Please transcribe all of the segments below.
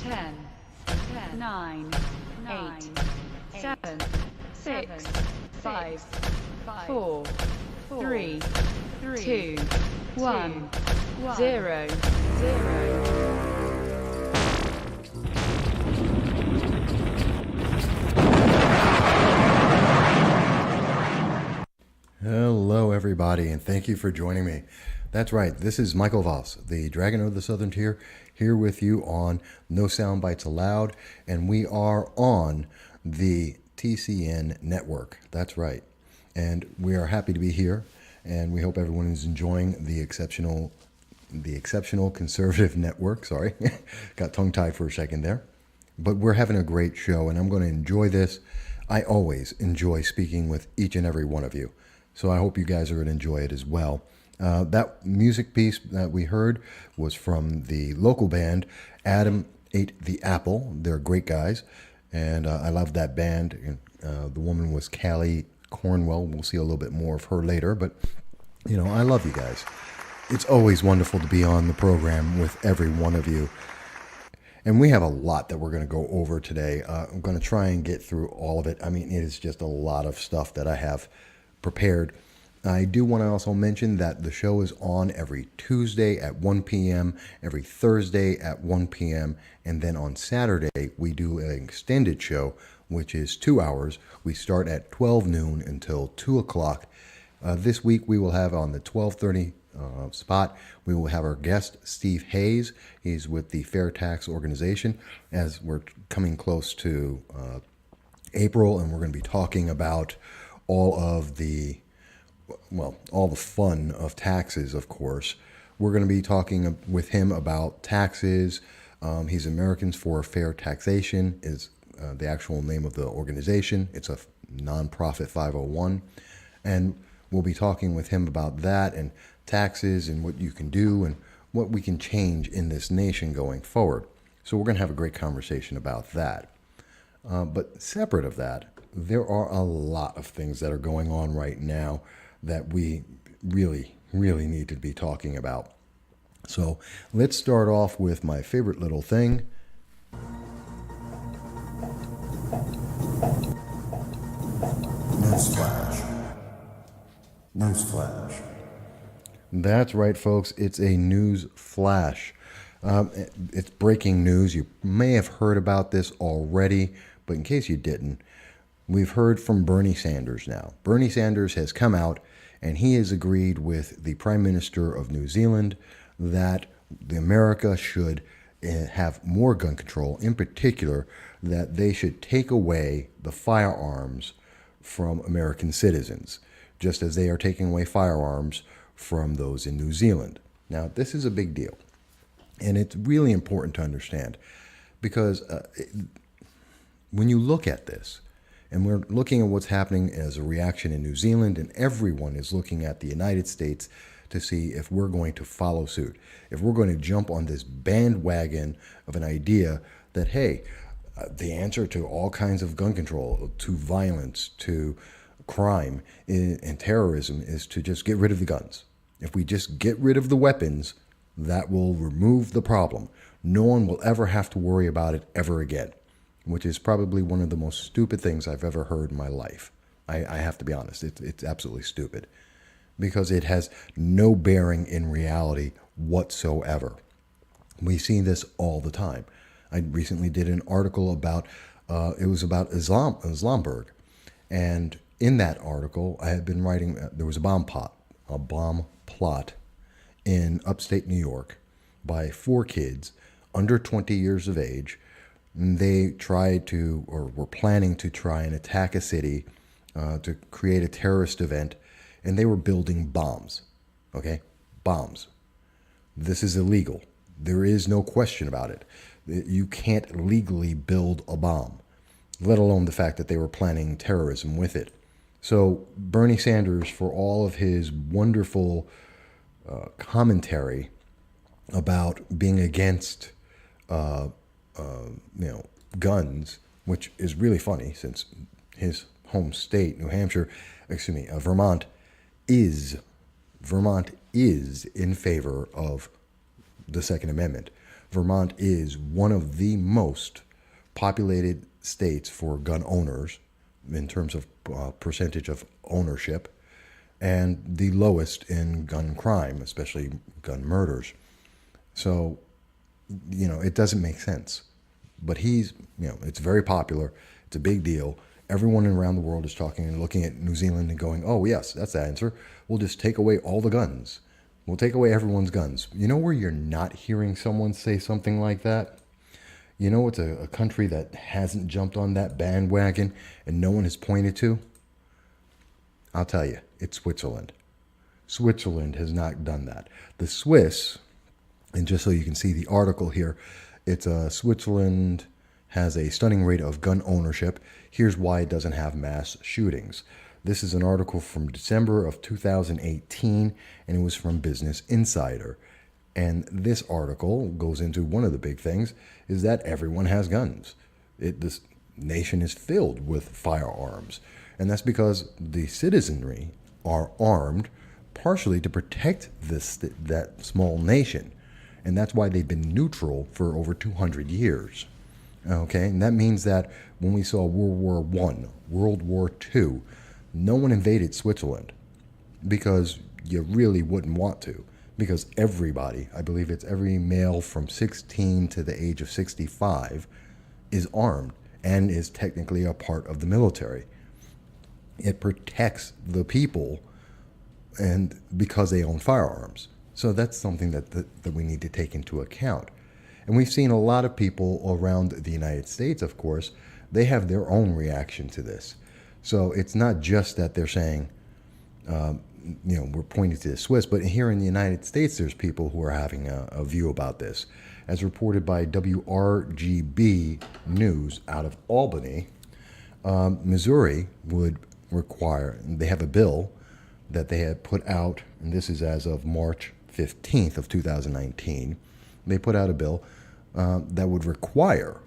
9, 8, 7, 6, 5, 4, 3, 2, 1, 0. Hello, everybody, and thank you for joining me. That's right, this is Michael Voss, the Dragon of the Southern Tier, here with you on No Soundbites Allowed, and we are on the TCN network. That's right, and we are happy to be here, and we hope everyone is enjoying the exceptional conservative network. Sorry, got tongue-tied for a second there, but we're having a great show, and I'm going to enjoy this. I always enjoy speaking with each and every one of you. So I hope you guys are going to enjoy it as well. That music piece that we heard was from the local band, Adam Ate the Apple. They're great guys, and I love that band. The woman was Callie Cornwell. We'll see a little bit more of her later, but, you know, I love you guys. It's always wonderful to be on the program with every one of you. And we have a lot that we're going to go over today. I'm going to try and get through all of it. I mean, it is just a lot of stuff that I have prepared. I do want to also mention that the show is on every Tuesday at 1 p.m., every Thursday at 1 p.m., and then on Saturday we do an extended show, which is 2 hours. We start at 12 noon until 2 o'clock. This week we will have on the 12:30 spot, we will have our guest, Steve Hayes. He's with the Fair Tax Organization, as we're coming close to April, and we're going to be talking about all the fun of taxes, of course. We're going to be talking with him about taxes. He's Americans for Fair Taxation is the actual name of the organization. It's a nonprofit 501. And we'll be talking with him about that and taxes and what you can do and what we can change in this nation going forward. So we're going to have a great conversation about that. But separate of that, there are a lot of things that are going on right now that we really, really need to be talking about. So let's start off with my favorite little thing. Newsflash. That's right, folks. It's a news flash. It's breaking news. You may have heard about this already, but in case you didn't, we've heard from Bernie Sanders now. Bernie Sanders has come out and he has agreed with the Prime Minister of New Zealand that America should have more gun control, in particular that they should take away the firearms from American citizens, just as they are taking away firearms from those in New Zealand. Now, this is a big deal, and it's really important to understand because when you look at this, and we're looking at what's happening as a reaction in New Zealand, and everyone is looking at the United States to see if we're going to follow suit, if we're going to jump on this bandwagon of an idea that, hey, the answer to all kinds of gun control, to violence, to crime and terrorism is to just get rid of the guns. If we just get rid of the weapons, that will remove the problem. No one will ever have to worry about it ever again, which is probably one of the most stupid things I've ever heard in my life. I have to be honest. It's absolutely stupid because it has no bearing in reality whatsoever. We see this all the time. I recently did an article about, it was about Islamberg. And in that article, I had been writing, there was a bomb plot in upstate New York by 4 kids under 20 years of age. They tried to, or were planning to try and attack a city to create a terrorist event, and they were building bombs. Okay? Bombs. This is illegal. There is no question about it. You can't legally build a bomb, let alone the fact that they were planning terrorism with it. So Bernie Sanders, for all of his wonderful commentary about being against guns, which is really funny since his home state, Vermont is in favor of the Second Amendment. Vermont is one of the most populated states for gun owners in terms of percentage of ownership, and the lowest in gun crime, especially gun murders. So, it doesn't make sense. But it's very popular. It's a big deal. Everyone around the world is talking and looking at New Zealand and going, oh, yes, that's the answer. We'll just take away all the guns. We'll take away everyone's guns. You know where you're not hearing someone say something like that? You know it's a country that hasn't jumped on that bandwagon and no one has pointed to? I'll tell you, it's Switzerland. Switzerland has not done that. The Swiss, and just so you can see the article here, it's Switzerland has a stunning rate of gun ownership. Here's why it doesn't have mass shootings. This is an article from December of 2018, and it was from Business Insider. And this article goes into one of the big things is that everyone has guns. This nation is filled with firearms. And that's because the citizenry are armed partially to protect that small nation. And that's why they've been neutral for over 200 years. Okay, and that means that when we saw World War I, World War II, no one invaded Switzerland because you really wouldn't want to. Because everybody, I believe it's every male from 16 to the age of 65, is armed and is technically a part of the military. It protects the people, and because they own firearms. So that's something that we need to take into account. And we've seen a lot of people around the United States, of course, they have their own reaction to this. So it's not just that they're saying, we're pointing to the Swiss, but here in the United States, there's people who are having a view about this. As reported by WRGB News out of Albany, Missouri would require, they have a bill that they had put out, and this is as of March 15th of 2019. They put out a bill that would require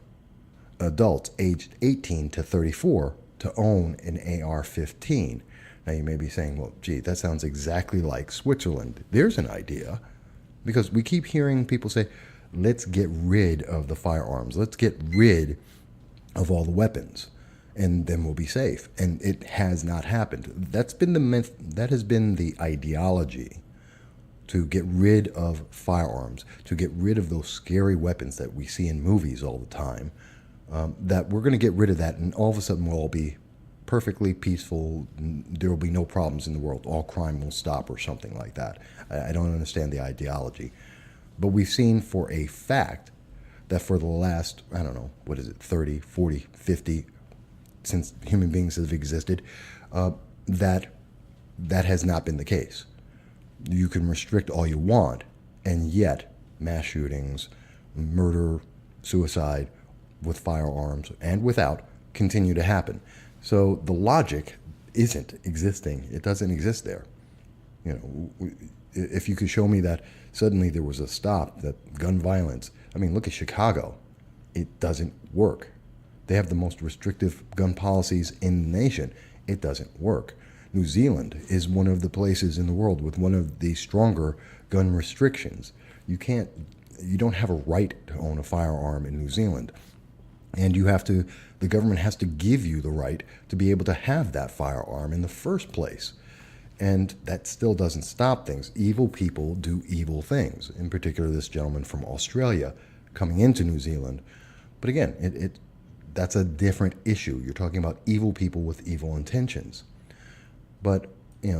adults aged 18 to 34 to own an AR-15. Now you may be saying, well, gee, that sounds exactly like Switzerland. There's an idea, because we keep hearing people say, let's get rid of the firearms. Let's get rid of all the weapons, and then we'll be safe. And it has not happened. That has been the ideology, to get rid of firearms, to get rid of those scary weapons that we see in movies all the time, that we're going to get rid of that, and all of a sudden we'll all be perfectly peaceful. There will be no problems in the world. All crime will stop, or something like that. I don't understand the ideology. But we've seen for a fact that for the last, 30, 40, 50, since human beings have existed, that has not been the case. You can restrict all you want, and yet mass shootings, murder, suicide with firearms and without continue to happen. So the logic isn't existing. It doesn't exist there. If you could show me that suddenly there was a stop, that gun violence, look at Chicago. It doesn't work. They have the most restrictive gun policies in the nation. It doesn't work. New Zealand is one of the places in the world with one of the stronger gun restrictions. You don't have a right to own a firearm in New Zealand. And the government has to give you the right to be able to have that firearm in the first place. And that still doesn't stop things. Evil people do evil things. In particular, this gentleman from Australia coming into New Zealand. But again, that's a different issue. You're talking about evil people with evil intentions. But,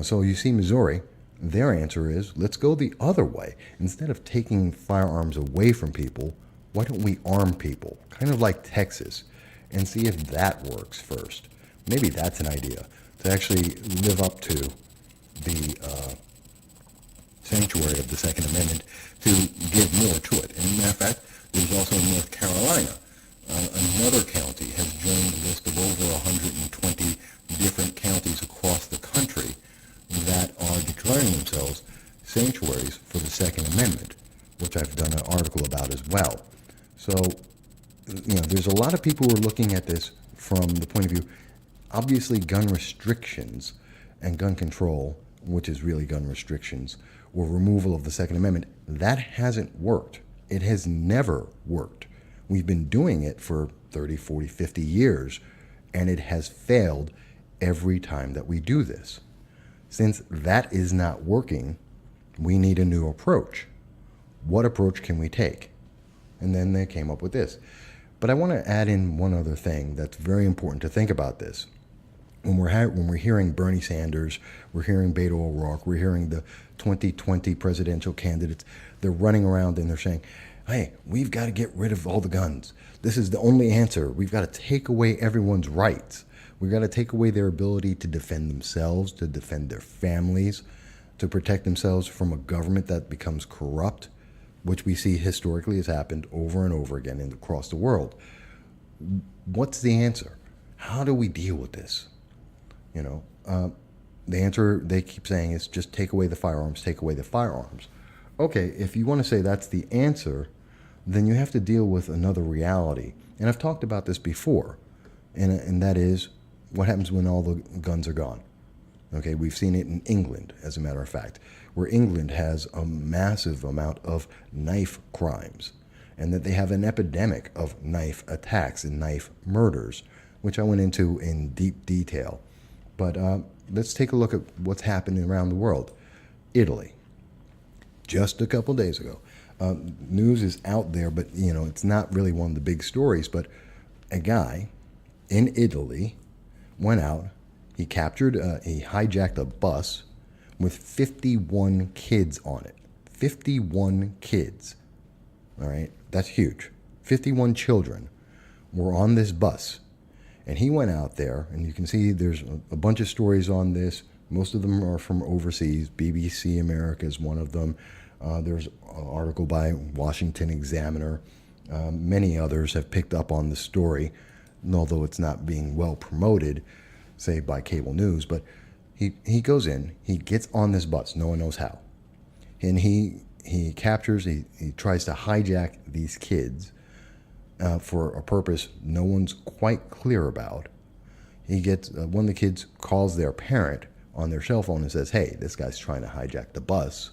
so you see Missouri, their answer is, let's go the other way. Instead of taking firearms away from people, why don't we arm people? Kind of like Texas, and see if that works first. Maybe that's an idea, to actually live up to the sanctuary of the Second Amendment, to give more to it. And as a matter of fact, there's also North Carolina. Another county has joined the list of over 120 different counties across the country that are declaring themselves sanctuaries for the Second Amendment, which I've done an article about as well. So, there's a lot of people who are looking at this from the point of view, obviously gun restrictions and gun control, which is really gun restrictions, or removal of the Second Amendment, that hasn't worked. It has never worked. We've been doing it for 30, 40, 50 years, and it has failed every time that we do this. Since that is not working, we need a new approach. What approach can we take? And then they came up with this. But I want to add in one other thing that's very important to think about this. When we're hearing Bernie Sanders, we're hearing Beto O'Rourke, we're hearing the 2020 presidential candidates, they're running around and they're saying, hey, we've got to get rid of all the guns. This is the only answer. We've got to take away everyone's rights. We've got to take away their ability to defend themselves, to defend their families, to protect themselves from a government that becomes corrupt, which we see historically has happened over and over again across the world. What's the answer? How do we deal with this? The answer they keep saying is just take away the firearms, take away the firearms. Okay, if you want to say that's the answer, then you have to deal with another reality. And I've talked about this before, and that is what happens when all the guns are gone. Okay, we've seen it in England, as a matter of fact, where England has a massive amount of knife crimes, and that they have an epidemic of knife attacks and knife murders, which I went into in deep detail. But let's take a look at what's happening around the world. Italy, just a couple days ago. News is out there, but it's not really one of the big stories. But a guy in Italy went out. He hijacked a bus with 51 kids on it. 51 kids. All right, that's huge. 51 children were on this bus. And he went out there, and you can see there's a bunch of stories on this. Most of them are from overseas. BBC America is one of them. There's an article by Washington Examiner. Many others have picked up on the story, although it's not being well promoted, say by cable news. But he goes in, he gets on this bus, no one knows how. And he tries to hijack these kids for a purpose no one's quite clear about. He gets one of the kids calls their parent on their cell phone and says, hey, this guy's trying to hijack the bus.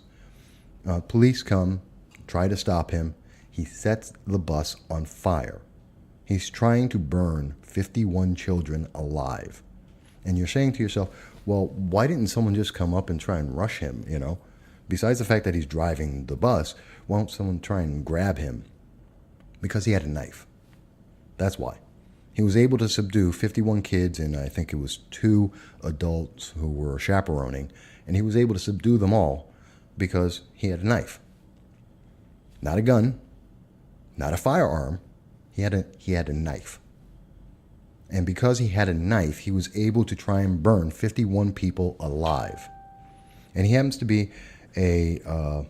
Police come, try to stop him. He sets the bus on fire. He's trying to burn 51 children alive. And you're saying to yourself, well, why didn't someone just come up and try and rush him, Besides the fact that he's driving the bus, why don't someone try and grab him? Because he had a knife. That's why. He was able to subdue 51 kids, and I think it was 2 adults who were chaperoning, and he was able to subdue them all because he had a knife. Not a gun, not a firearm. He had a knife. And because he had a knife, he was able to try and burn 51 people alive. And he happens to be the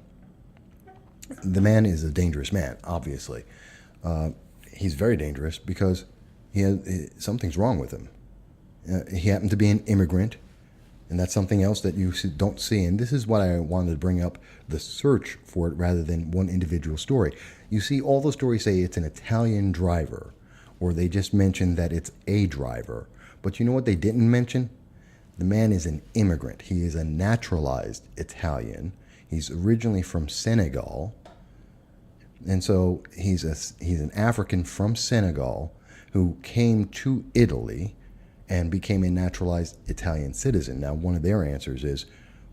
man is a dangerous man, obviously. He's very dangerous because something's wrong with him. He happened to be an immigrant, and that's something else that you don't see. And this is what I wanted to bring up, the search for it rather than one individual story. You see all the stories say it's an Italian driver, or they just mention that it's a driver. But you know what they didn't mention? The man is an immigrant. He is a naturalized Italian. He's originally from Senegal. And so he's an African from Senegal who came to Italy and became a naturalized Italian citizen. Now, one of their answers is,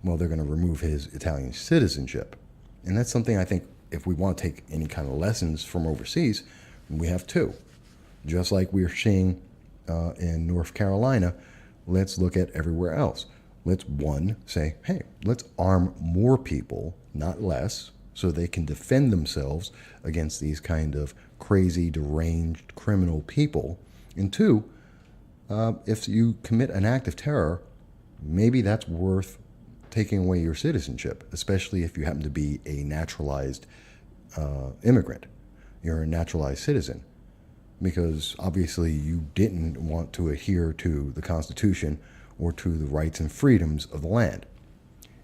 well, they're going to remove his Italian citizenship. And that's something I think if we want to take any kind of lessons from overseas, we have to. Just like we're seeing in North Carolina, let's look at everywhere else. Let's, say, hey, let's arm more people, not less, so they can defend themselves against these kind of crazy, deranged, criminal people. And 2, if you commit an act of terror, maybe that's worth taking away your citizenship, especially if you happen to be a naturalized immigrant. You're a naturalized citizen. Because obviously you didn't want to adhere to the Constitution or to the rights and freedoms of the land.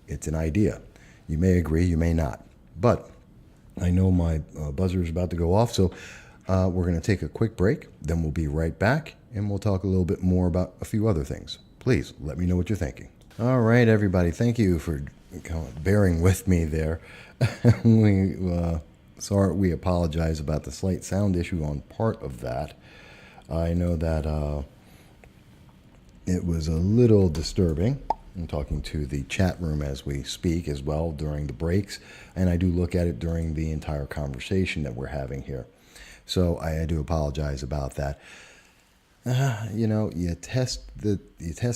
It's an idea. You may agree, you may not. But I know my buzzer is about to go off, so we're going to take a quick break. Then we'll be right back, and we'll talk a little bit more about a few other things. Please let me know what you're thinking. All right, everybody. Thank you for bearing with me there. Sorry, we apologize about the slight sound issue on part of that. I know that it was a little disturbing. I'm talking to the chat room as we speak as well during the breaks, and I do look at it during the entire conversation that we're having here. So I do apologize about that. You test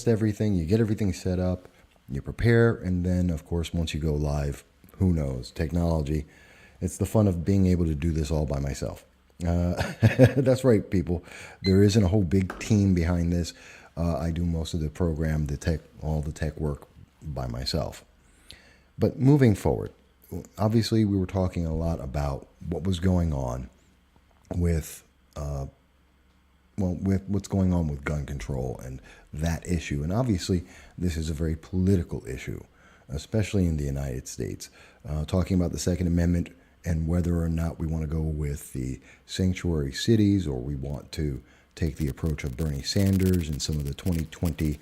everything, you get everything set up, you prepare, and then of course once you go live, who knows? Technology. It's the fun of being able to do this all by myself. That's right, people. There isn't a whole big team behind this. I do most of the program, all the tech work by myself. But moving forward, obviously we were talking a lot about what was going on with what's going on with gun control and that issue. And obviously this is a very political issue, especially in the United States. Talking about the Second Amendment and whether or not we want to go with the sanctuary cities or we want to take the approach of Bernie Sanders and some of the 2020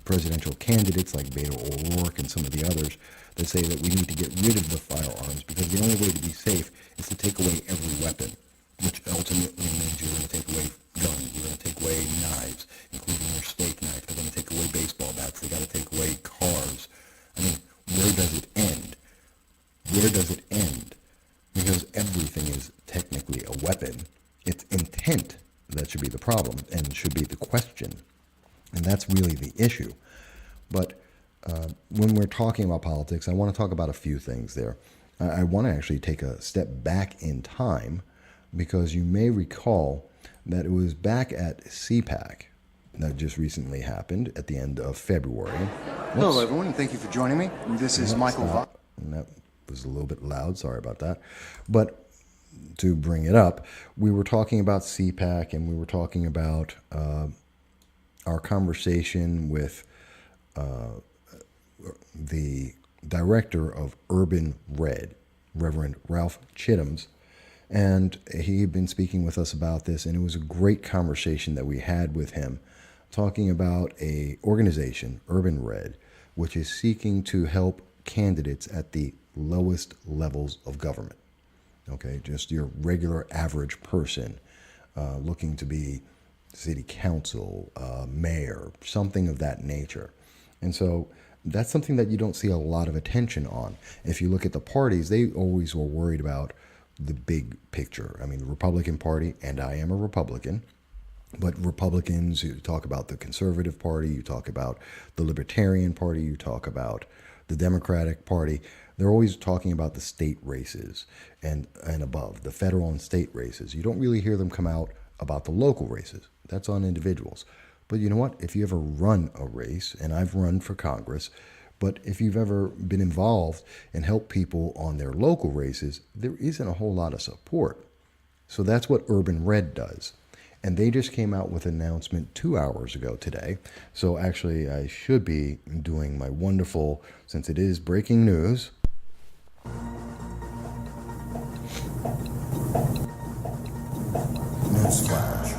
presidential candidates like Beto O'Rourke and some of the others that say that we need to get rid of the firearms because the only way to be safe is to take away every weapon, which ultimately means you're going to take away guns, you're going to take away knives, including your steak knife, they're going to take away baseball bats, they got to take away cars. I mean, where does it end? Where does it end? Because everything is technically a weapon. It's intent that should be the problem and should be the question. And that's really the issue. But when we're talking about politics, I want to talk about a few things there. I want to actually take a step back in time because you may recall that it was back at CPAC that just recently happened at the end of February. Hello, everyone, and thank you for joining me. This is Michael Vaughn. That was a little bit loud. Sorry about that. But to bring it up, we were talking about CPAC and we were talking about our conversation with the director of Urban Red, Reverend Ralph Chittims, and he had been speaking with us about this, and it was a great conversation that we had with him, talking about a organization, Urban Red, which is seeking to help candidates at the lowest levels of government. Okay, just your regular average person looking to be city council, mayor, something of that nature. And so that's something that you don't see a lot of attention on. If you look at the parties, they always were worried about the big picture. I mean, the Republican Party, and I am a Republican, but Republicans, you talk about the Conservative Party, you talk about the Libertarian Party, you talk about the Democratic Party, they're always talking about the state races and above, the federal and state races. You don't really hear them come out about the local races. That's on individuals. But you know what? If you ever run a race, and I've run for Congress, but if you've ever been involved and helped people on their local races, there isn't a whole lot of support. So that's what Urban Red does. And they just came out with an announcement 2 hours ago today. So actually, I should be doing my wonderful, since it is breaking news. Newsflash.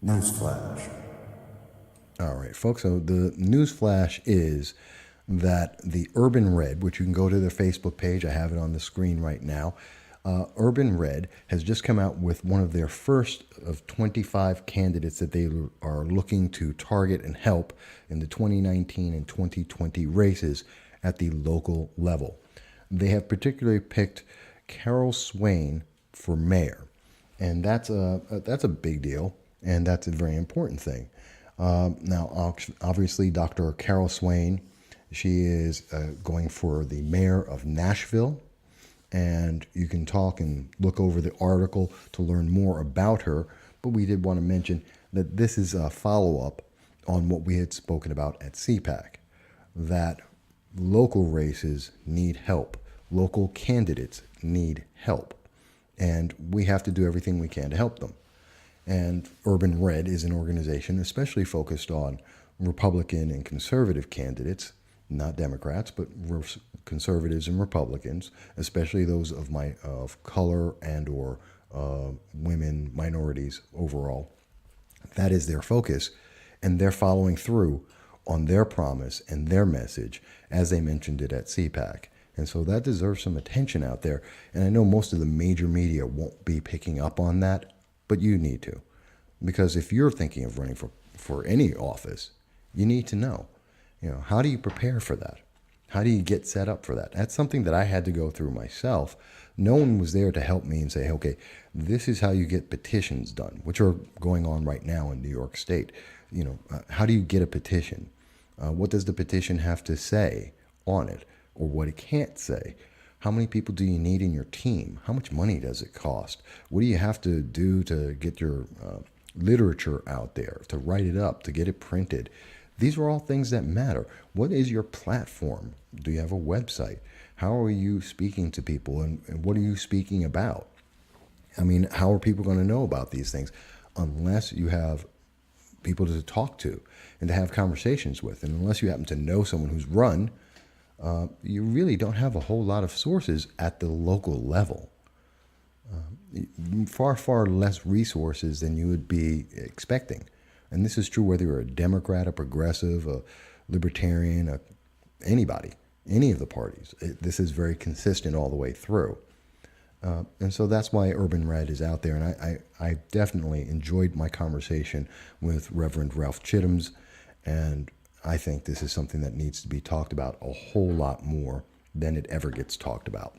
Newsflash. All right, folks. So the newsflash is that the Urban Red, which you can go to their Facebook page, I have it on the screen right now. Urban Red has just come out with one of their first of 25 candidates that they are looking to target and help in the 2019 and 2020 races at the local level. They have particularly picked Carol Swain for mayor, and that's a big deal, and that's a very important thing. Now, obviously, Dr. Carol Swain, she is going for the mayor of Nashville. And you can talk and look over the article to learn more about her. But we did want to mention that this is a follow-up on what we had spoken about at CPAC, that local races need help. Local candidates need help. And we have to do everything we can to help them. And Urban Red is an organization especially focused on Republican and conservative candidates, not Democrats, but conservatives and Republicans, especially those of color and or women, minorities overall. That is their focus, and they're following through on their promise and their message as they mentioned it at CPAC. And so that deserves some attention out there. And I know most of the major media won't be picking up on that, but you need to. Because if you're thinking of running for any office, you need to know, how do you prepare for that? How do you get set up for that? That's something that I had to go through myself. No one was there to help me and say, okay, this is how you get petitions done, which are going on right now in New York State. How do you get a petition? What does the petition have to say on it, or what it can't say? How many people do you need in your team? How much money does it cost? What do you have to do to get your literature out there, to write it up, to get it printed? These are all things that matter. What is your platform? Do you have a website? How are you speaking to people, and what are you speaking about? I mean, how are people going to know about these things unless you have people to talk to and to have conversations with? And unless you happen to know someone who's run, you really don't have a whole lot of sources at the local level. Far, far less resources than you would be expecting. And this is true whether you're a Democrat, a progressive, a libertarian, anybody, any of the parties. This is very consistent all the way through. And so that's why Urban Red is out there. And I definitely enjoyed my conversation with Reverend Ralph Chittims. And I think this is something that needs to be talked about a whole lot more than it ever gets talked about.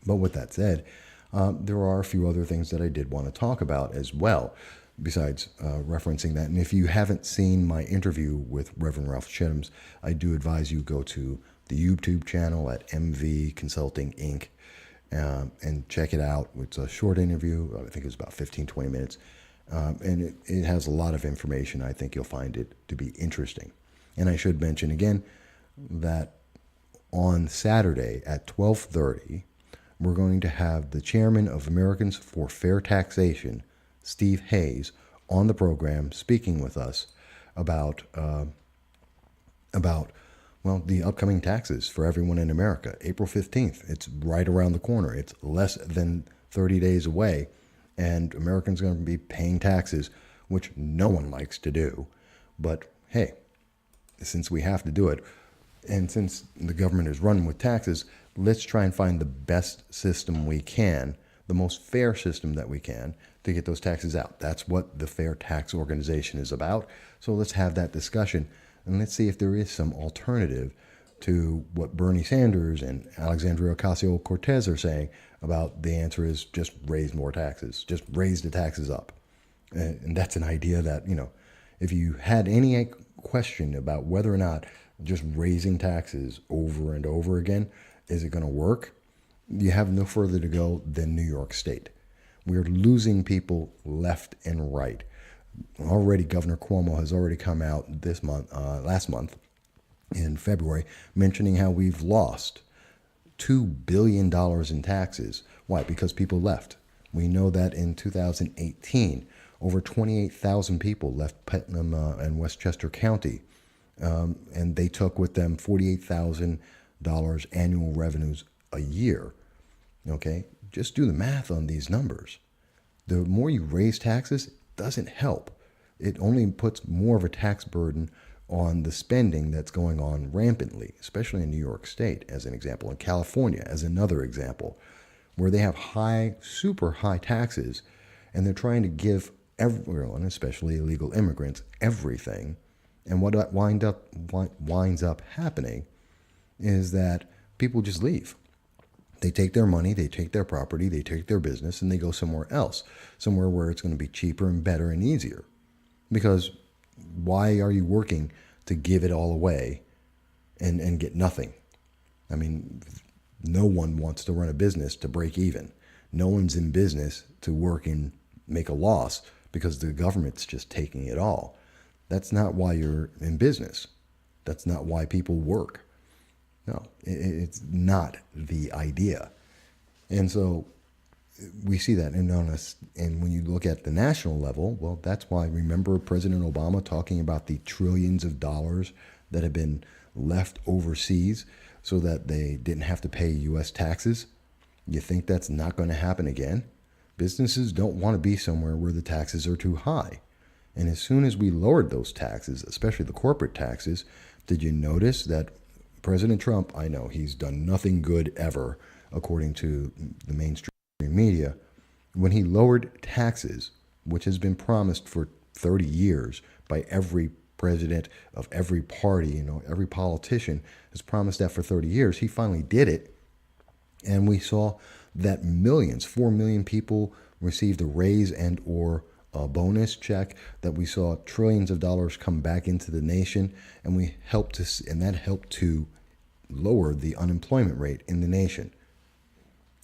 But with that said, there are a few other things that I did want to talk about as well, besides referencing that. And if you haven't seen my interview with Reverend Ralph Chittims, I do advise you go to the YouTube channel at MV Consulting Inc. And check it out. It's a short interview. I think it was about 15, 20 minutes. And it has a lot of information. I think you'll find it to be interesting. And I should mention again that on Saturday at 12:30, we're going to have the chairman of Americans for Fair Taxation, Steve Hayes, on the program speaking with us about the upcoming taxes for everyone in America. April 15th, it's right around the corner. It's less than 30 days away, and Americans are going to be paying taxes, which no one likes to do. But hey, since we have to do it, and since the government is running with taxes, let's try and find the best system we can, the most fair system that we can, to get those taxes out. That's what the Fair Tax Organization is about. So let's have that discussion, and let's see if there is some alternative to what Bernie Sanders and Alexandria Ocasio-Cortez are saying about the answer is just raise more taxes, just raise the taxes up. And that's an idea that, if you had any question about whether or not just raising taxes over and over again, is it going to work? You have no further to go than New York State. We're losing people left and right. Already, Governor Cuomo has already come out last month in February, mentioning how we've lost $2 billion in taxes. Why? Because people left. We know that in 2018, over 28,000 people left Putnam and Westchester County, and they took with them $48,000 annual revenues a year. Okay? Just do the math on these numbers. The more you raise taxes, it doesn't help. It only puts more of a tax burden on the spending that's going on rampantly, especially in New York State, as an example, in California, as another example, where they have super high taxes, and they're trying to give everyone, especially illegal immigrants, everything. And what winds up happening is that people just leave. They take their money, they take their property, they take their business, and they go somewhere else, somewhere where it's going to be cheaper and better and easier. Because why are you working to give it all away and get nothing? I mean, no one wants to run a business to break even. No one's in business to work and make a loss because the government's just taking it all. That's not why you're in business. That's not why people work. No, it's not the idea. And so we see that. And when you look at the national level, well, that's why, remember President Obama talking about the trillions of dollars that have been left overseas so that they didn't have to pay U.S. taxes? You think that's not going to happen again? Businesses don't want to be somewhere where the taxes are too high. And as soon as we lowered those taxes, especially the corporate taxes, did you notice that President Trump, I know he's done nothing good ever, according to the mainstream media. When he lowered taxes, which has been promised for 30 years by every president of every party, every politician has promised that for 30 years. He finally did it. And we saw that millions, 4 million people received a raise and or a bonus check, that we saw trillions of dollars come back into the nation, and that helped to lower the unemployment rate in the nation.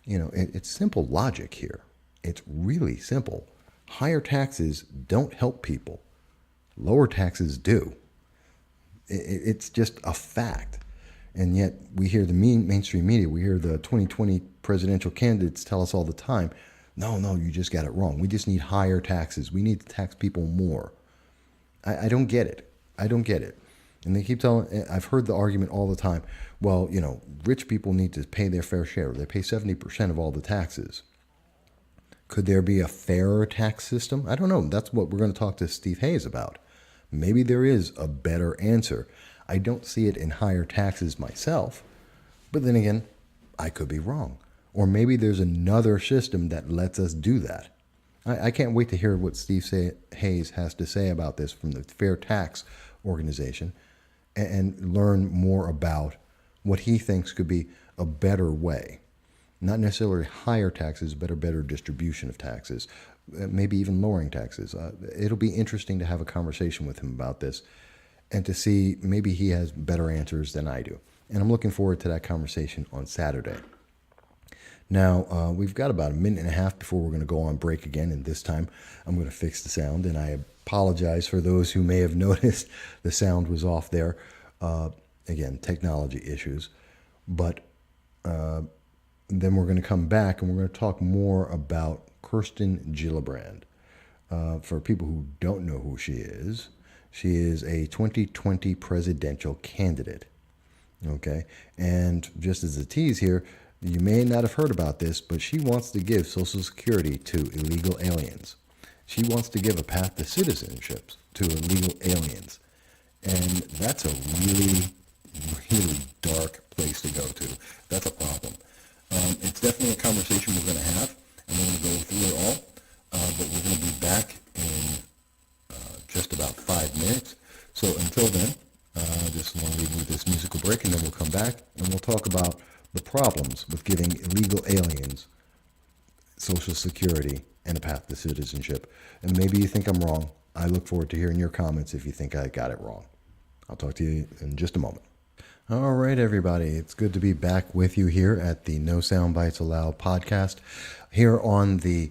It's simple logic here. It's really simple. Higher taxes don't help people. Lower taxes do. It's just a fact. And yet we hear the mainstream media, we hear the 2020 presidential candidates tell us all the time, no, you just got it wrong. We just need higher taxes. We need to tax people more. I don't get it. And they keep telling, I've heard the argument all the time, well, rich people need to pay their fair share. They pay 70% of all the taxes. Could there be a fairer tax system? I don't know. That's what we're going to talk to Steve Hayes about. Maybe there is a better answer. I don't see it in higher taxes myself. But then again, I could be wrong. Or maybe there's another system that lets us do that. I can't wait to hear what Steve Hayes has to say about this from the Fair Tax Organization and learn more about what he thinks could be a better way. Not necessarily higher taxes, but a better distribution of taxes, maybe even lowering taxes. It'll be interesting to have a conversation with him about this and to see maybe he has better answers than I do. And I'm looking forward to that conversation on Saturday. Now, we've got about a minute and a half before we're going to go on break again, and this time I'm going to fix the sound, and I apologize for those who may have noticed the sound was off there. Again, technology issues. But then we're going to come back and we're going to talk more about Kirsten Gillibrand. For people who don't know who she is a 2020 presidential candidate. Okay, and just as a tease here, you may not have heard about this, but she wants to give Social Security to illegal aliens. She wants to give a path to citizenship to illegal aliens. And that's a really, really dark place to go to. That's a problem. It's definitely a conversation we're going to have, and we're going to go through it all. But we're going to be back in just about 5 minutes. So until then, just want to leave you with this musical break, and then we'll come back and we'll talk about the problems with giving illegal aliens Social Security and a path to citizenship. And maybe you think I'm wrong. I look forward to hearing your comments if you think I got it wrong. I'll talk to you in just a moment. All right, everybody. It's good to be back with you here at the No Soundbites Allowed podcast here on the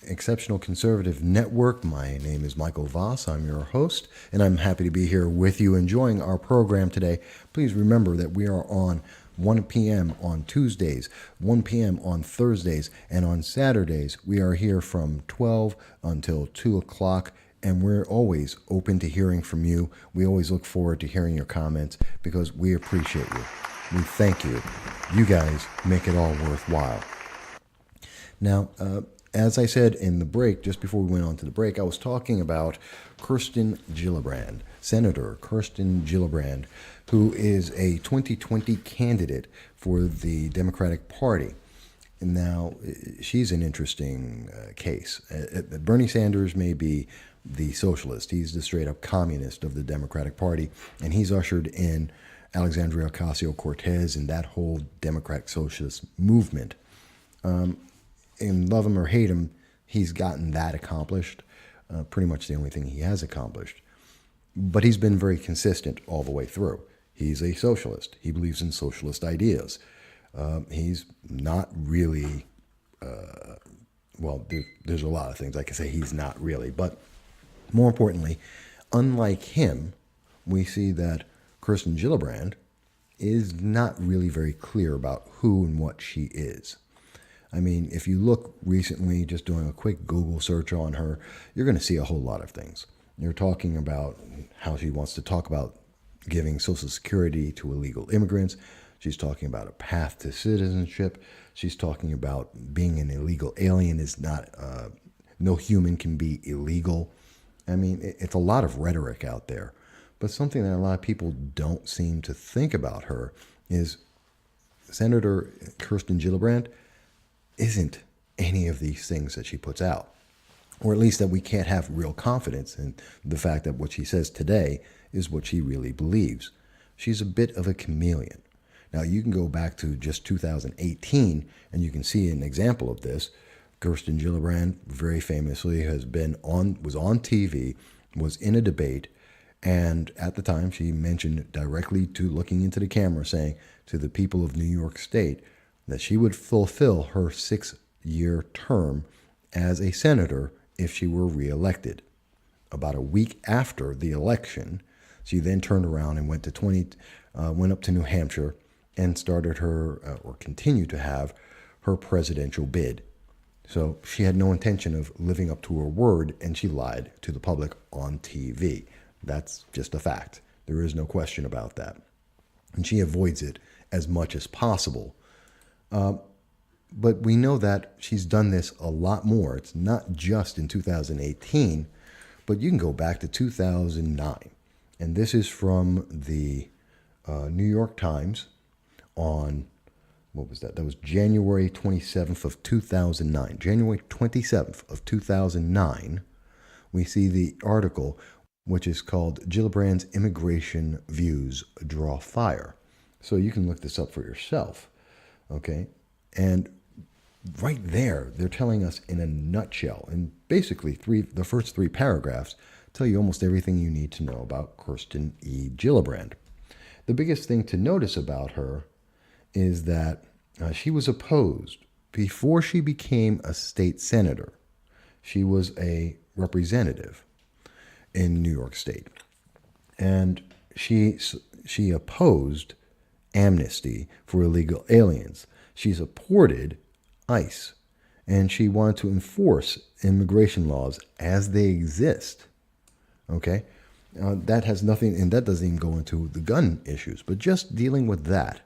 Exceptional Conservative Network. My name is Michael Voss. I'm your host, and I'm happy to be here with you enjoying our program today. Please remember that we are on 1 p.m. on Tuesdays, 1 p.m. on Thursdays, and on Saturdays we are here from 12 until 2 o'clock, and we're always open to hearing from you. We always look forward to hearing your comments because we appreciate you. We thank you. You guys make it all worthwhile. Now, as I said in the break, just before we went on to the break, I was talking about Kirsten Gillibrand, Senator Kirsten Gillibrand, who is a 2020 candidate for the Democratic Party. Now, she's an interesting case. Bernie Sanders may be the socialist. He's the straight-up communist of the Democratic Party, and he's ushered in Alexandria Ocasio-Cortez and that whole Democratic Socialist movement. And love him or hate him, he's gotten that accomplished. Pretty much the only thing he has accomplished. But he's been very consistent all the way through. He's a socialist. He believes in socialist ideas. He's not really, there's a lot of things I can say he's not really. But more importantly, unlike him, we see that Kirsten Gillibrand is not really very clear about who and what she is. I mean, if you look recently, just doing a quick Google search on her, you're going to see a whole lot of things. You're talking about how she wants to talk about giving Social Security to illegal immigrants. She's talking about a path to citizenship. She's talking about being an illegal alien is not, no human can be illegal. I mean, it's a lot of rhetoric out there. But something that a lot of people don't seem to think about her is Senator Kirsten Gillibrand isn't any of these things that she puts out, or at least that we can't have real confidence in the fact that what she says today is what she really believes. She's a bit of a chameleon. Now, you can go back to just 2018 and you can see an example of this. Kirsten Gillibrand very famously was on TV, was in a debate, and at the time she mentioned directly to looking into the camera, saying to the people of New York State that she would fulfill her 6-year term as a senator if she were reelected. About a week after the election, she then turned around and went up to New Hampshire and started her, or continued to have, her presidential bid. So she had no intention of living up to her word, and she lied to the public on TV. That's just a fact. There is no question about that. And she avoids it as much as possible. But we know that she's done this a lot more. It's not just in 2018, but you can go back to 2009. And this is from the New York Times on, what was that? That was January 27th of 2009. January 27th of 2009, we see the article, which is called Gillibrand's Immigration Views Draw Fire. So you can look this up for yourself, okay? And right there, they're telling us in a nutshell, and basically the first 3 paragraphs tell you almost everything you need to know about Kirsten E. Gillibrand. The biggest thing to notice about her is that she was opposed. Before she became a state senator, she was a representative in New York State. And she opposed amnesty for illegal aliens. She supported ICE, and she wanted to enforce immigration laws as they exist. Okay? That has nothing, and that doesn't even go into the gun issues, but just dealing with that.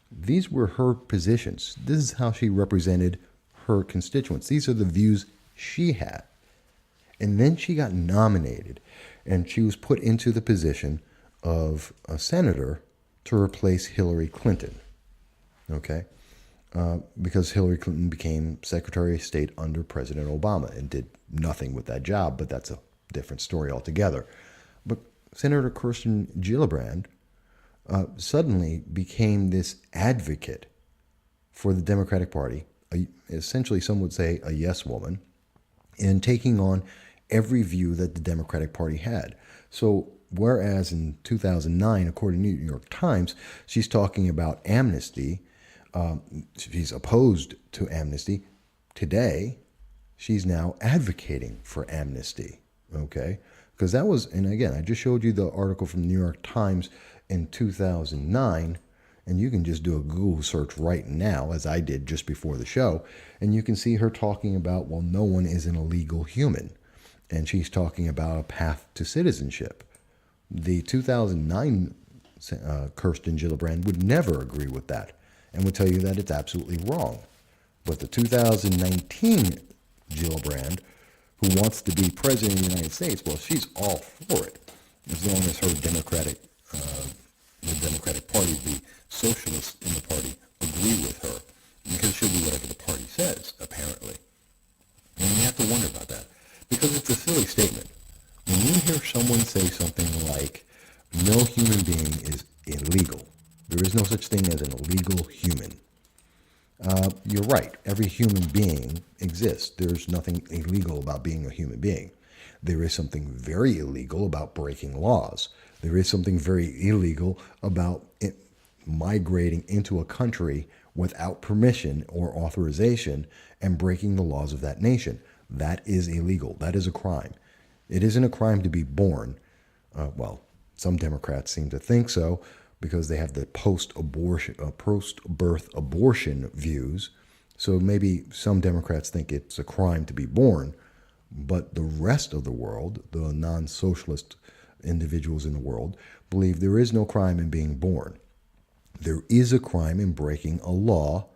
These were her positions. This is how she represented her constituents. These are the views she had. And then she got nominated, and she was put into the position of a senator to replace Hillary Clinton. Okay? Because Hillary Clinton became Secretary of State under President Obama and did nothing with that job, but that's a different story altogether. But Senator Kirsten Gillibrand suddenly became this advocate for the Democratic Party, essentially some would say a yes woman, in taking on every view that the Democratic Party had. So whereas in 2009, according to the New York Times, she's talking about amnesty, she's opposed to amnesty, today she's now advocating for amnesty, okay? Because that was, and again, I just showed you the article from the New York Times in 2009, and you can just do a Google search right now, as I did just before the show, and you can see her talking about, well, no one is an illegal human, and she's talking about a path to citizenship. The 2009 Kirsten Gillibrand would never agree with that and would tell you that it's absolutely wrong. But the 2019 Gillibrand, who wants to be president of the United States, well, she's all for it, as long as her the Democratic Party, the socialists in the party, agree with her, because she'll do whatever the party says, apparently. And you have to wonder about that, because it's a silly statement. When you hear someone say something like, no human being is illegal, there is no such thing as an illegal human. You're right. Every human being exists. There's nothing illegal about being a human being. There is something very illegal about breaking laws. There is something very illegal about migrating into a country without permission or authorization and breaking the laws of that nation. That is illegal. That is a crime. It isn't a crime to be born. Well, some Democrats seem to think so, because they have the post-birth abortion views. So maybe some Democrats think it's a crime to be born, but the rest of the world, the non-socialist individuals in the world, believe there is no crime in being born. There is a crime in breaking a law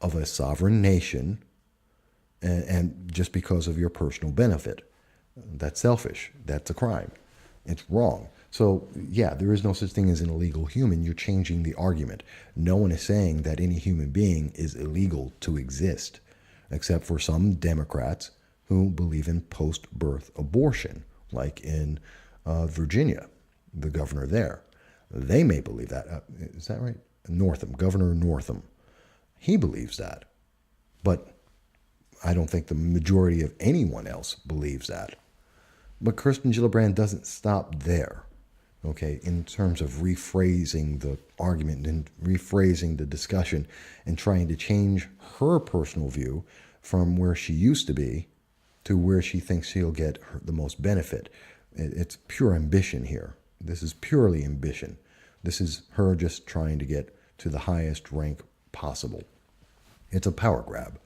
of a sovereign nation, and just because of your personal benefit. That's selfish. That's a crime. It's wrong. So, yeah, there is no such thing as an illegal human. You're changing the argument. No one is saying that any human being is illegal to exist, except for some Democrats who believe in post-birth abortion, like in Virginia, the governor there. They may believe that. Is that right? Northam, Governor Northam. He believes that. But I don't think the majority of anyone else believes that. But Kirsten Gillibrand doesn't stop there, okay, in terms of rephrasing the argument and rephrasing the discussion and trying to change her personal view from where she used to be to where she thinks she'll get the most benefit. It's pure ambition here. This is purely ambition. This is her just trying to get to the highest rank possible. It's a power grab.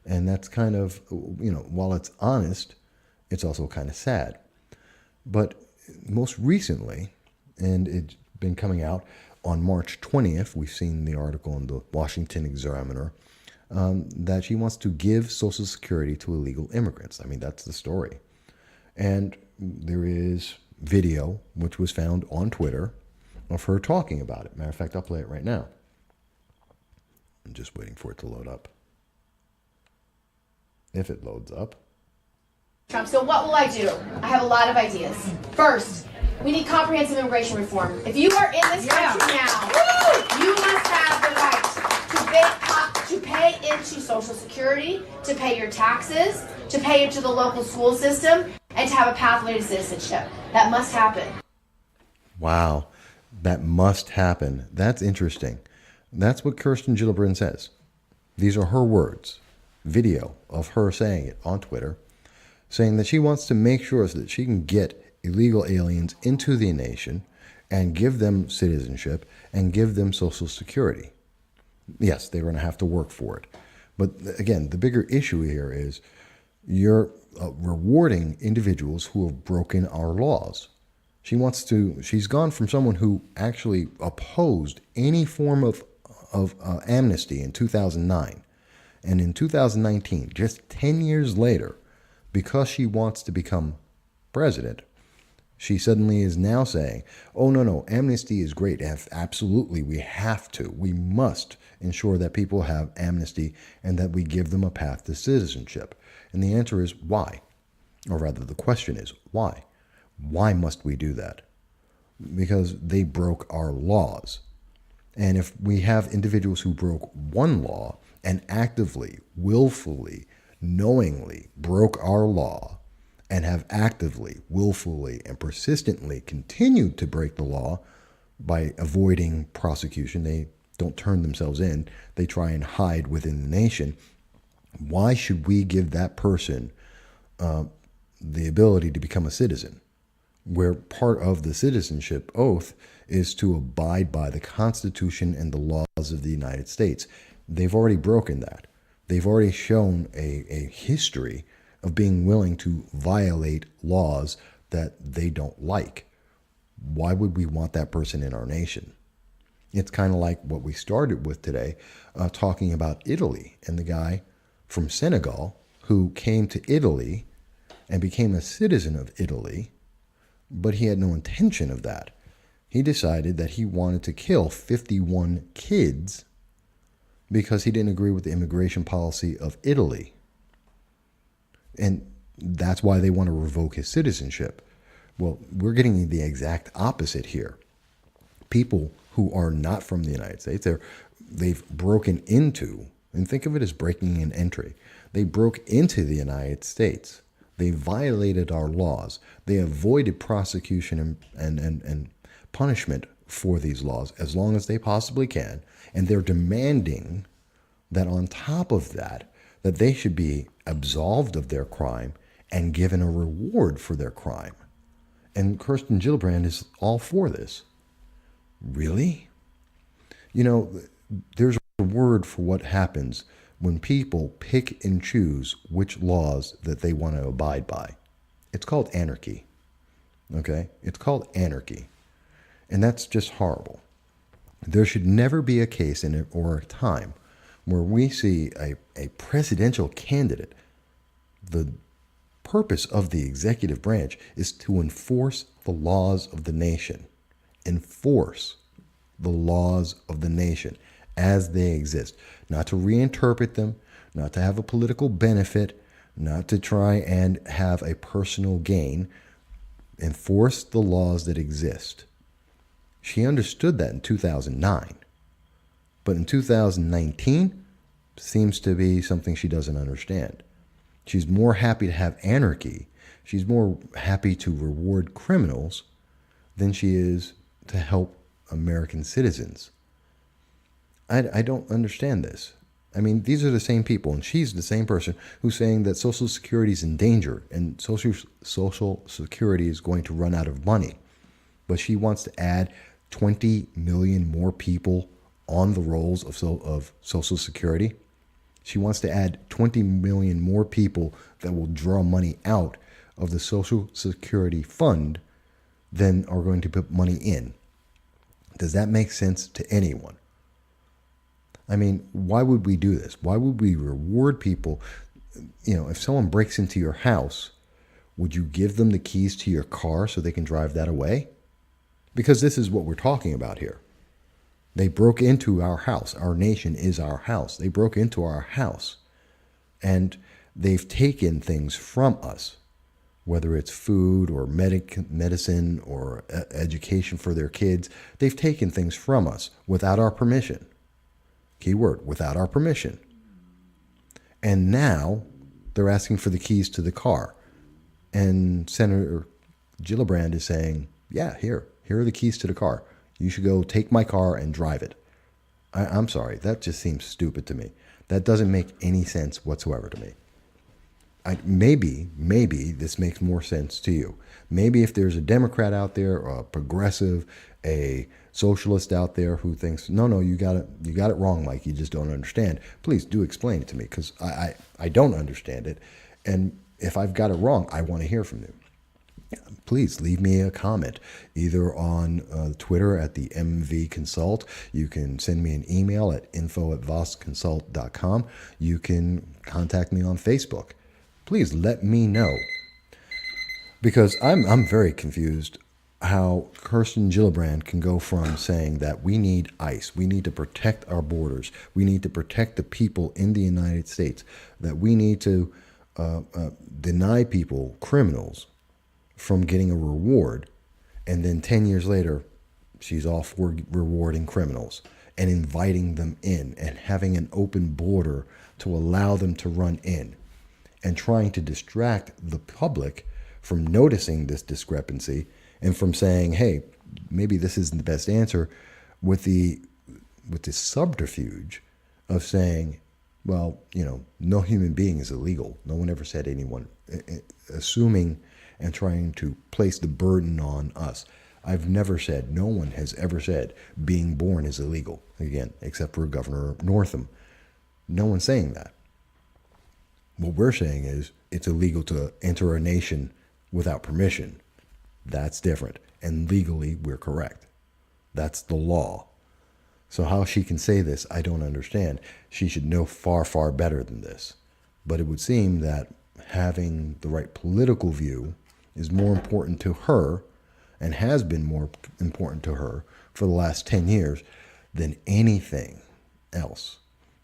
And that's kind of, while it's honest, it's also kind of sad. But most recently, and it's been coming out on March 20th, we've seen the article in the Washington Examiner, that she wants to give Social Security to illegal immigrants. I mean, that's the story. And there is video, which was found on Twitter, of her talking about it. Matter of fact, I'll play it right now. I'm just waiting for it to load up. If it loads up. Trump. So what will I do? I have a lot of ideas. First, we need comprehensive immigration reform. If you are in this country now, you must have the right to pay into Social Security, to pay your taxes, to pay into the local school system, and to have a pathway to citizenship. That must happen. Wow, that must happen. That's interesting. That's what Kirsten Gillibrand says. These are her words. Video of her saying it on Twitter, saying that she wants to make sure that she can get illegal aliens into the nation and give them citizenship and give them Social Security. Yes, they're going to have to work for it. But again, the bigger issue here is you're rewarding individuals who have broken our laws. She's gone from someone who actually opposed any form of amnesty in 2009. And in 2019, just 10 years later, because she wants to become president, she suddenly is now saying, oh, no, amnesty is great. Absolutely, we have to. We must ensure that people have amnesty and that we give them a path to citizenship. And the answer is why? Or rather, the question is why? Why must we do that? Because they broke our laws. And if we have individuals who broke one law and actively, willfully, knowingly broke our law and have actively, willfully, and persistently continued to break the law by avoiding prosecution, they don't turn themselves in, they try and hide within the nation, why should we give that person the ability to become a citizen? Where part of the citizenship oath is to abide by the Constitution and the laws of the United States. They've already broken that. They've already shown a history of being willing to violate laws that they don't like. Why would we want that person in our nation? It's kind of like what we started with today, talking about Italy and the guy from Senegal who came to Italy and became a citizen of Italy, but he had no intention of that. He decided that he wanted to kill 51 kids because he didn't agree with the immigration policy of Italy. And that's why they want to revoke his citizenship. Well, we're getting the exact opposite here. People who are not from the United States, they've broken into, and think of it as breaking an entry. They broke into the United States. They violated our laws. They avoided prosecution and punishment for these laws as long as they possibly can. And they're demanding that on top of that, that they should be absolved of their crime and given a reward for their crime. And Kirsten Gillibrand is all for this. Really? There's a word for what happens when people pick and choose which laws that they want to abide by. It's called anarchy. Okay? It's called anarchy. And that's just horrible. There should never be a case or a time where we see a presidential candidate, the purpose of the executive branch is to enforce the laws of the nation. Enforce the laws of the nation as they exist. Not to reinterpret them, not to have a political benefit, not to try and have a personal gain. Enforce the laws that exist. She understood that in 2009. But in 2019, seems to be something she doesn't understand. She's more happy to have anarchy. She's more happy to reward criminals than she is to help American citizens. I don't understand this. I mean, these are the same people, and she's the same person who's saying that Social Security is in danger and Social Security is going to run out of money. But she wants to add 20 million more people on the rolls of Social Security. She wants to add 20 million more people that will draw money out of the Social Security fund than are going to put money in. Does that make sense to anyone? I mean, why would we do this? Why would we reward people? You know, if someone breaks into your house, would you give them the keys to your car so they can drive that away? Because this is what we're talking about here. They broke into our house. Our nation is our house. They broke into our house. And they've taken things from us, whether it's food or medicine or education for their kids. They've taken things from us without our permission. Keyword, without our permission. And now they're asking for the keys to the car. And Senator Gillibrand is saying, yeah, here are the keys to the car. You should go take my car and drive it. I'm sorry, that just seems stupid to me. That doesn't make any sense whatsoever to me. Maybe this makes more sense to you. Maybe if there's a Democrat out there, or a progressive, a socialist out there who thinks, no, you got it wrong, Mike, you just don't understand. Please do explain it to me, because I don't understand it. And if I've got it wrong, I want to hear from you. Please leave me a comment, either on Twitter at the MV Consult. You can send me an email at info@vosconsult.com. You can contact me on Facebook. Please let me know, because I'm very confused how Kirsten Gillibrand can go from saying that we need ICE, we need to protect our borders, we need to protect the people in the United States, that we need to deny people, criminals, from getting a reward, and then 10 years later, she's off rewarding criminals and inviting them in and having an open border to allow them to run in, and trying to distract the public from noticing this discrepancy and from saying, hey, maybe this isn't the best answer, with the subterfuge of saying, well, no human being is illegal. No one ever said anyone, assuming and trying to place the burden on us. I've never said, no one has ever said being born is illegal, again, except for Governor Northam. No one's saying that. What we're saying is it's illegal to enter a nation without permission. That's different. And legally, we're correct. That's the law. So how she can say this, I don't understand. She should know far, far better than this. But it would seem that having the right political view is more important to her, and has been more important to her for the last 10 years than anything else.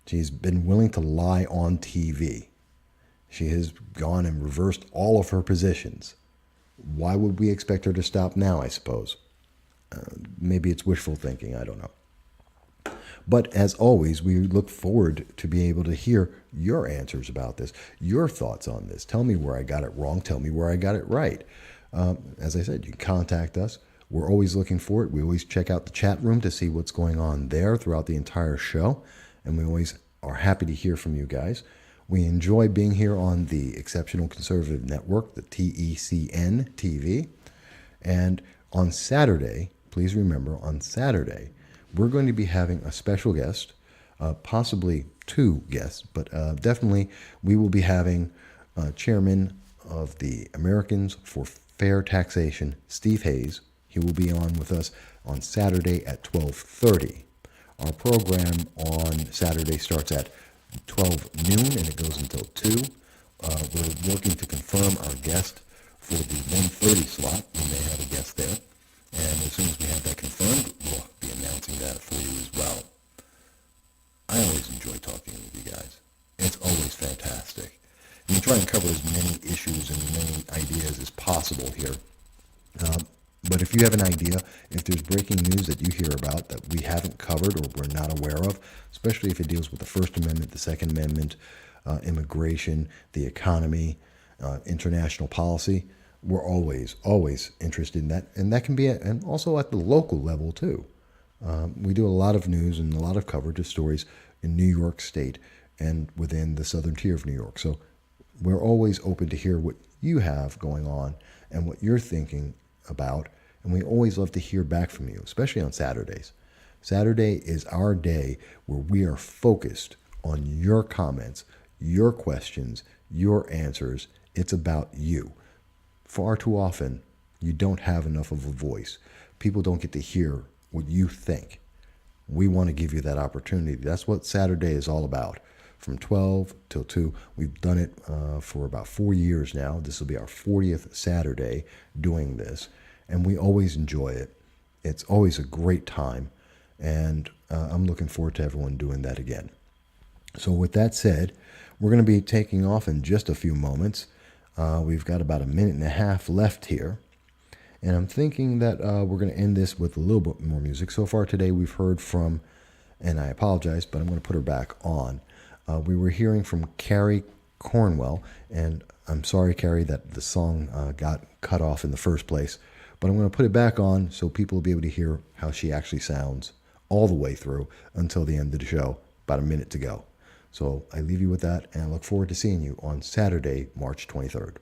She's been willing to lie on TV. She has gone and reversed all of her positions. Why would we expect her to stop now, I suppose? Maybe it's wishful thinking, I don't know. But as always, we look forward to being able to hear your answers about this, your thoughts on this. Tell me where I got it wrong. Tell me where I got it right. As I said, you can contact us. We're always looking for it. We always check out the chat room to see what's going on there throughout the entire show. And we always are happy to hear from you guys. We enjoy being here on the Exceptional Conservative Network, the TECN TV. And on Saturday, please remember, on Saturday, we're going to be having a special guest, possibly two guests, but definitely we will be having Chairman of the Americans for Fair Taxation, Steve Hayes. He will be on with us on Saturday at 12:30. Our program on Saturday starts at 12 noon and it goes until 2. We're working to confirm our guest for the 1:30 slot. We may have a guest there. And as soon as we have that confirmed, we'll be announcing that for you as well. I always enjoy talking with you guys. It's always fantastic. And we try and cover as many issues and many ideas as possible here. But if you have an idea, if there's breaking news that you hear about that we haven't covered or we're not aware of, especially if it deals with the First Amendment, the Second Amendment, immigration, the economy, international policy, we're always interested in that. And that can be, and also at the local level too. We do a lot of news and a lot of coverage of stories in New York State and within the southern tier of New York. So we're always open to hear what you have going on and what you're thinking about. And we always love to hear back from you, especially on Saturdays. Saturday is our day where we are focused on your comments, your questions, your answers. It's about you. Far too often, you don't have enough of a voice. People don't get to hear what you think. We want to give you that opportunity. That's what Saturday is all about. From 12 till 2. We've done it for about 4 years now. This will be our 40th Saturday doing this. And we always enjoy it. It's always a great time. And I'm looking forward to everyone doing that again. So with that said, we're going to be taking off in just a few moments. We've got about a minute and a half left here. And I'm thinking that we're going to end this with a little bit more music. So far today we've heard from, and I apologize, but I'm going to put her back on. We were hearing from Carrie Cornwell, and I'm sorry, Carrie, that the song got cut off in the first place. But I'm going to put it back on so people will be able to hear how she actually sounds all the way through until the end of the show, about a minute to go. So I leave you with that, and I look forward to seeing you on Saturday, March 23rd.